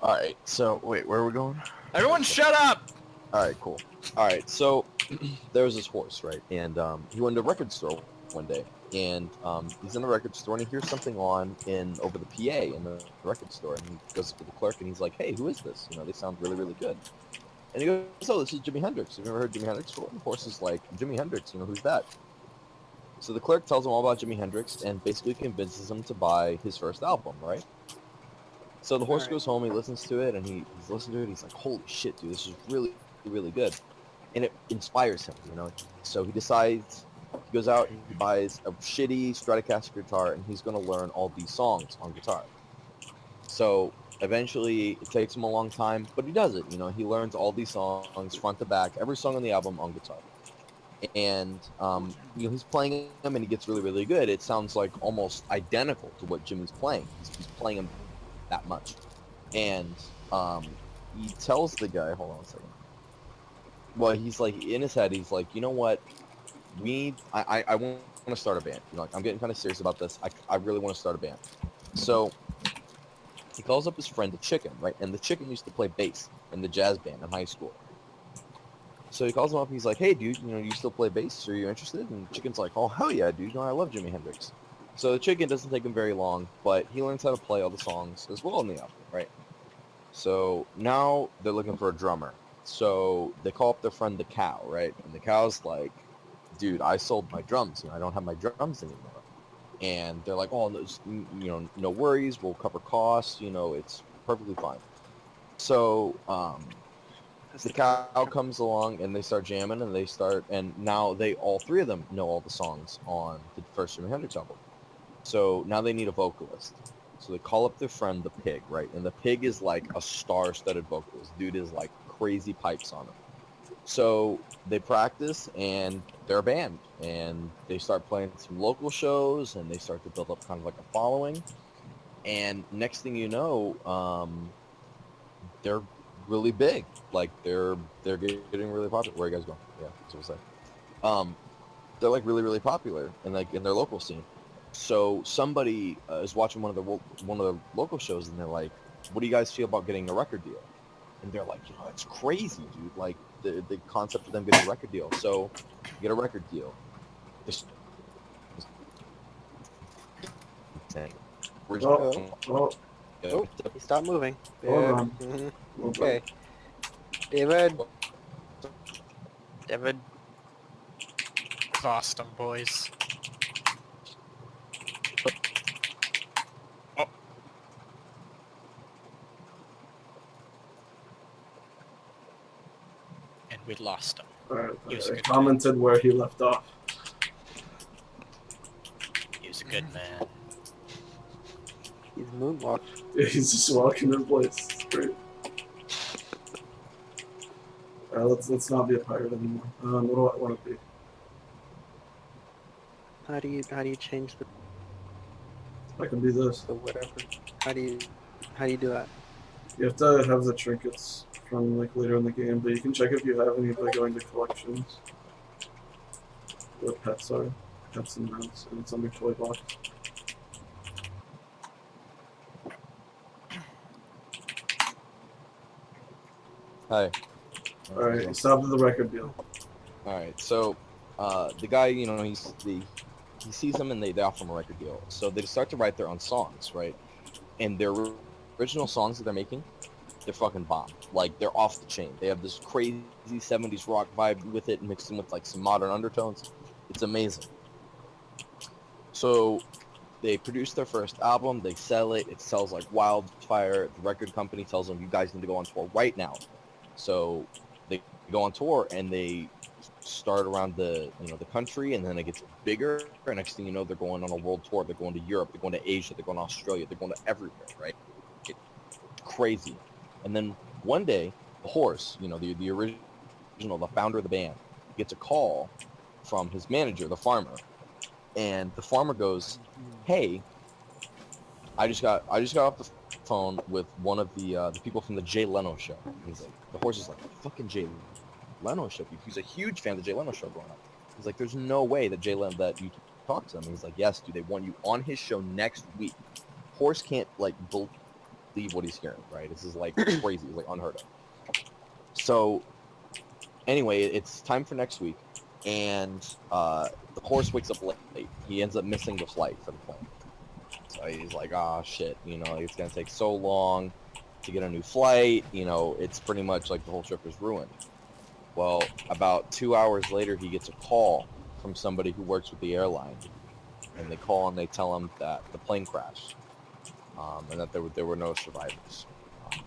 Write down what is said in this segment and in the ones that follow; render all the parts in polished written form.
Alright, so, wait, where are we going? Everyone shut up! Alright, cool. Alright, so, there was this horse, right? And, he went to a record store one day. And, he's in the record store and he hears something on over the PA in the record store. And he goes up to the clerk and he's like, hey, who is this? You know, they sound really, really good. And he goes, oh, this is Jimi Hendrix. Have you ever heard Jimi Hendrix before? And the horse is like, Jimi Hendrix, you know, who's that? So the clerk tells him all about Jimi Hendrix and basically convinces him to buy his first album, right? So the horse goes home, he listens to it, and he's listening to it, he's like, holy shit, dude, this is really, really good. And it inspires him, you know? So he decides, he goes out, he buys a shitty Stratocaster guitar, and he's going to learn all these songs on guitar. So eventually, it takes him a long time, but he does it, you know? He learns all these songs, front to back, every song on the album on guitar. And, you know, he's playing them, and he gets really, really good. It sounds like almost identical to what Jimmy's playing. He's playing them that much. And he tells the guy, hold on a second. Well, he's like, in his head, he's like, you know what? I want to start a band. You know, like, I'm getting kind of serious about this. I really want to start a band. So he calls up his friend, the Chicken, right? And the Chicken used to play bass in the jazz band in high school. So he calls him up and he's like, hey, dude, you know, you still play bass? Are you interested? And the Chicken's like, oh, hell yeah, dude. You know, I love Jimi Hendrix. So the Chicken doesn't take him very long, but he learns how to play all the songs as well in the album, right? So now they're looking for a drummer. So they call up their friend the Cow, right? And the Cow's like, dude, I sold my drums. You know, I don't have my drums anymore. And they're like, oh, you know, no worries. We'll cover costs. You know, it's perfectly fine. So the Cow comes along and they start jamming and now they all three of them know all the songs on the first Jimi Hendrix album. So now they need a vocalist. So they call up their friend, the Pig, right? And the Pig is like a star-studded vocalist. Dude is like crazy pipes on him. So they practice, and they're a band. And they start playing some local shows, and they start to build up kind of like a following. And next thing you know, they're really big. Like, they're getting really popular. Where are you guys going? Yeah, that's what I say. They're like really, really popular in their local scene. So somebody is watching one of the local shows, and they're like, "What do you guys feel about getting a record deal?" And they're like, "You know, it's crazy, dude. Like the concept of them getting a record deal." So get a record deal. Stop moving. Hold on. Mm-hmm. Okay. David. Lost them, boys. Oh. And we lost him. Alright, I commented where he left off. He was a good man. He's moonwalked. Yeah, he's just walking in place. It's great. Alright, let's not be a pirate anymore. What do I want to be? How do you change the I can be this. whatever? How do you do that? You have to have the trinkets from like later in the game, but you can check if you have any by going to collections. Where pets are. Pets and mounts, and it's under toy box. Hi. Alright, stop at the record deal. Alright, so the guy, you know, he sees them and they offer him a record deal. So they start to write their own songs, right? And their original songs that they're making, they're fucking bomb. Like, they're off the chain. They have this crazy 70s rock vibe with it, mixed in with like some modern undertones. It's amazing. So they produce their first album, they sell it, it sells like wildfire. The record company tells them, you guys need to go on tour right now. So they go on tour and they start around the country, and then it gets bigger. And next thing you know, they're going on a world tour. They're going to Europe, they're going to Asia, they're going to Australia, they're going to everywhere, right? It's crazy. And then one day, the horse, you know, the original, the founder of the band, gets a call from his manager, the farmer. And the farmer goes, hey, I just got off the phone with one of the people from the Jay Leno show. And he's like, the horse is like, fucking Jay Leno show. He's a huge fan of the Jay Leno show growing up. He's like, there's no way that that you talk to him. And he's like, yes, dude, they want you on his show next week. Horse can't like believe believe what he's hearing, right? This is like crazy, it's like unheard of. So anyway, it's time for next week, and the horse wakes up late. He ends up missing the flight for the plane. So he's like, oh shit, it's gonna take so long to get a new flight, it's pretty much like the whole trip is ruined. Well, about 2 hours later, he gets a call from somebody who works with the airline, and they call and they tell him that the plane crashed, and that there were no survivors.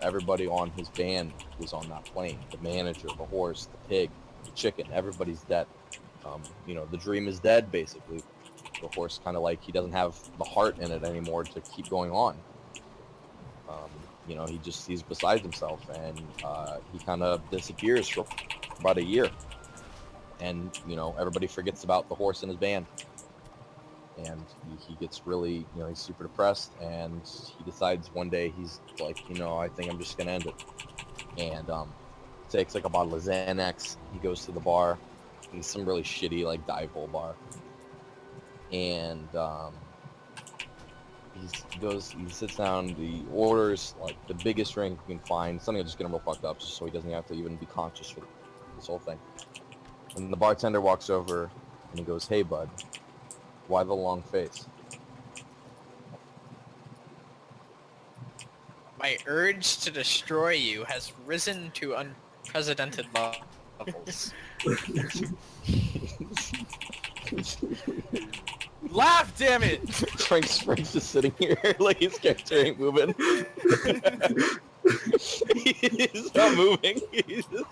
Everybody on his band was on that plane. The manager, the horse, the pig, the chicken, everybody's dead. The dream is dead, basically. The horse kind of like he doesn't have the heart in it anymore to keep going on. He's beside himself, and he kind of disappears for about a year. And everybody forgets about the horse in his band, and he gets really, he's super depressed, and he decides one day he's like, I think I'm just gonna end it. And takes like a bottle of Xanax. He goes to the bar. It's some really shitty like dive bowl bar, and he sits down, he orders like the biggest drink he can find, something that's just get him real fucked up, just so he doesn't have to even be conscious for this whole thing. And the bartender walks over and he goes, "Hey bud, why the long face?" My urge to destroy you has risen to unprecedented levels. Laugh, damn it! Frank's just sitting here like his character ain't moving. He's not moving. He's just...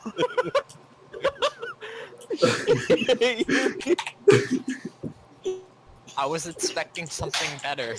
I was expecting something better.